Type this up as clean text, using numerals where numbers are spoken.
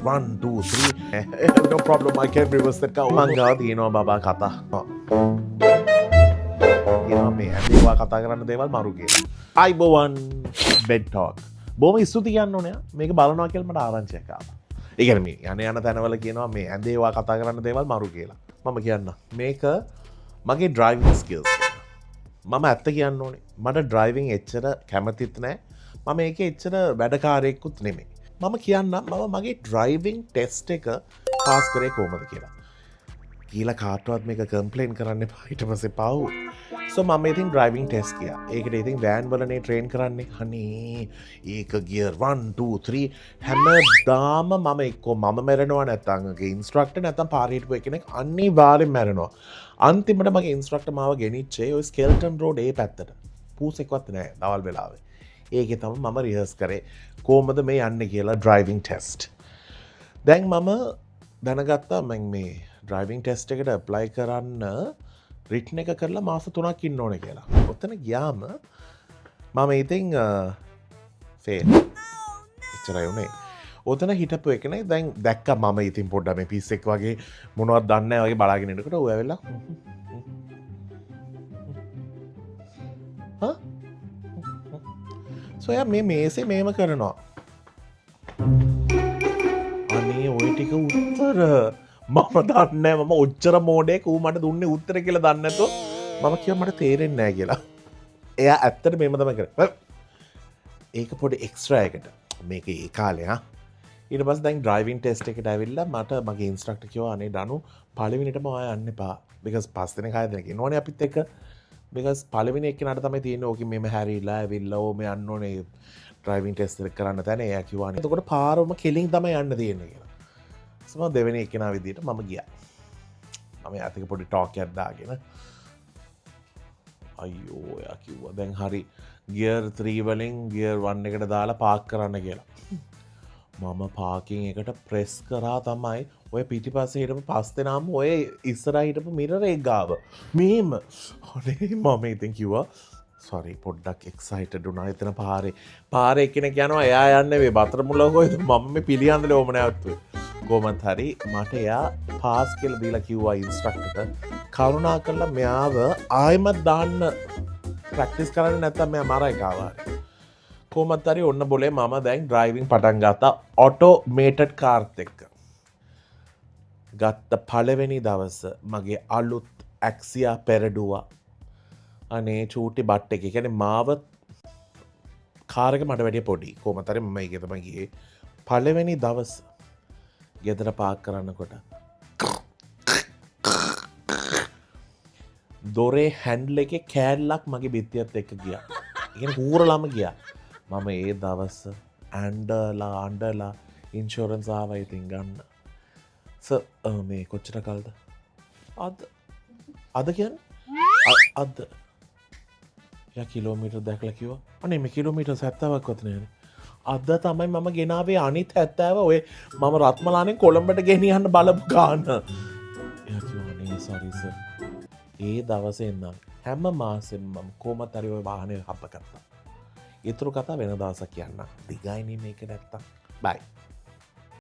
1 2 3 no problem I can reverse that car මං ගාව තියෙනවා බබා කතා කියනවා මේ ඇඳේවා කතා කරන්න දේවල් මරු කියලා අයිබෝවන් බෙඩ් ටෝක් බොහොම ස්තුති කියන්න ඕනේ මේක බලනවා කියලා මට ආරංචියක් ආවා ඒ කියන්නේ මේ යන තැනවල කියනවා මේ ඇඳේවා කතා කරන්න දේවල් මරු කියලා මම කියන්න මේක මගේ ඩ්‍රයිවිං ස්කිල්ස් මම ඇත්ත කියන්න ඕනේ මට ඩ්‍රයිවිං එච්චර කැමතිත් නෑ මම ඒක එච්චර වැඩකාරයෙකුත් නෙමෙයි මම කියන්නම් මම මගේ ඩ්‍රයිවිං ටෙස්ට් එක පාස් කරේ කොහොමද කියලා කියලා කාටවත් මේක කම්ප්ලේන් කරන්න එපා ඊට පස්සේ පව් සෝ මම ඉතින් ඩ්‍රයිවිං ටෙස්ට් ගියා ඒකට ඉතින් වෑන් වලනේ ට්‍රේන් කරන්නේ අනේ ඒක ගියර් 1 2 3 හැමදාම මම එක්කෝ මම මැරෙනවා නැත්නම් ඉන්ස්ට්‍රක්ටර් නැත්නම් පාරේ හිටපු කෙනෙක් අනිවාර්යෙන් මැරෙනවා අන්තිමට මගේ ඉන්ස්ට්‍රක්ටර් මාව ගෙනිච්චේ ඔය ස්කෙල්ටන් රෝඩ් ඒ පැත්තට පූසෙක්වත් නැහැ දවල් වෙලාවේ ඒකේ තමයි මම රිහර්ස් කරේ කොහොමද මේ යන්නේ කියලා ඩ්‍රයිවිං ටෙස්ට් දැන් මම දැනගත්තා මම මේ ඩ්‍රයිවිං ටෙස්ට් එකට ඇප්ලයි කරන්න රිට්න එක කරලා මාස 3ක් ඉන්න ඕනේ කියලා. ඔතන ගියාම මම ඉතින් ෆේල්. එච්චරයි උනේ. ඔතන හිටපු එකනේ දැන් දැක්කා මම ඉතින් පොඩ්ඩක් මේ පිස්සෙක් වගේ මොනවද දන්නේ නැහැ වගේ බලාගෙන ඉන්නකොට ඌ ඇවිල්ලා හා සොයා මේ මේසේ මේම කරනවා. අනේ ওই ටික උත්තර මම දන්නේ මම ඔච්චර මෝඩයෙක් ඌ මට දුන්නේ උත්තර කියලා දන්නේ නැතෝ මම කිව්වා මට තේරෙන්නේ නැහැ කියලා. එයා ඇත්තට මේම තමයි කරේ. ඒක පොඩි එක්ස්ට්‍රා එකට. මේක ඒ කාලේ හා. ඊට පස්සේ දැන් ඩ්‍රයිවිං ටෙස්ට් එකට ඇවිල්ලා මට මගේ ඉන්ස්ට්‍රක්ටර් කිව්වා අනේ දනු පළවෙනිටම ඔයා යන්න එපා. because පස් දෙනෙක් හය දෙනෙක් ඉන්නවනේ අපිත් එක්ක. because පළවෙනි එක්කෙනාට තමයි තියෙන්නේ ඕකේ මෙහෙම හැරිලා ඇවිල්ලා ඕ මේ යන්න ඕනේ ඩ්‍රයිවිං ටෙස්ට් එක කරන්න තැන එයා කිව්වා අනේ. එතකොට පාරම කෙලින් තමයි යන්න තියෙන්නේ කියලා. සම දෙවෙනි එක්කෙනා විදිහට මම ගියා. මම යාතික පොඩි ටෝක් එකක් දාගෙන අයියෝ එයා කිව්වා දැන් හරි ගියර් 3 වලින් ගියර් 1 එකට දාලා පාක් කරන්න කියලා. මම පාකින් එකට ප්‍රෙස් කරා තමයි ඔය පිටිපස්සේ හිටපු පස් දෙනාම ඔය ඉස්සරහා හිටපු මිරර් එක ගාව. මේම අනේ මම ඉතින් කිව්වා සෝරි පොඩ්ඩක් එක්සයිටඩ් වුණා එතන පාරේ එක්කෙනෙක් යනවා එයා යන්නේ මේ බතරමුල්ල කොහෙද මම මේ පිළියන්දලේ ඕම නැවතුනේ. කොහොමත් හරි මට එයා පාස් කියලා දීලා කිව්වා ඉන්ස්ට්‍රක්ටර්ට කරුණාකරලා මෙයාව ආයෙමත් දාන්න ප්‍රැක්ටිස් කරන්න නැත්නම් මෙයා මරයි කාවා. කොහොමත් හරි ඔන්න બોලේ මම දැන් ඩ්‍රයිවිං පටන් ගත්තා ඔටෝමේටඩ් කාර්ත් එක්ක. ගත්ත පළවෙනි දවස මගේ අලුත් ඇක්සියා පෙරඩුවා. අනේ චූටි බට් එක. ඒ කියන්නේ මාව කාර් එක මට වැඩිය පොඩි. කොහොමත් හරි මම ඒකේ තමයි ගියේ. පළවෙනි දවස් ගෙදර පාක් කරන්නකොට දොරේ හැන්ඩල් එකේ කෑල්ලක් මගේ බිත්තියත් එක්ක ගියා. ඒ කියන්නේ හූරලම ගියා. මම ඒ දවස් අඬලා ඉන්ෂුරන්ස් ආවා ඉතින් ගන්න. මේ කොච්චර කල්ද? අද කියන්නේ අද යා කිලෝමීටර් දැකලා කිව්වා අනේ මේ කිලෝමීටර් 70ක්වත් නෑනේ. අද තමයි මම ගෙනාවේ අනිත් 70 ඔය මම රත්මලානෙන් කොළඹට ගෙනියන්න බලපු ගාන. එයා කිව්වා නේ සෝරි සර්. ඒ දවසේ ඉඳන් හැම මාසෙම මම කොහමත් හරි ඔය වාහනේ හප්ප කරා. ඊටු කතා වෙන දවසක් කියන්න. දිගයිනේ මේක නැත්තම්. බයි.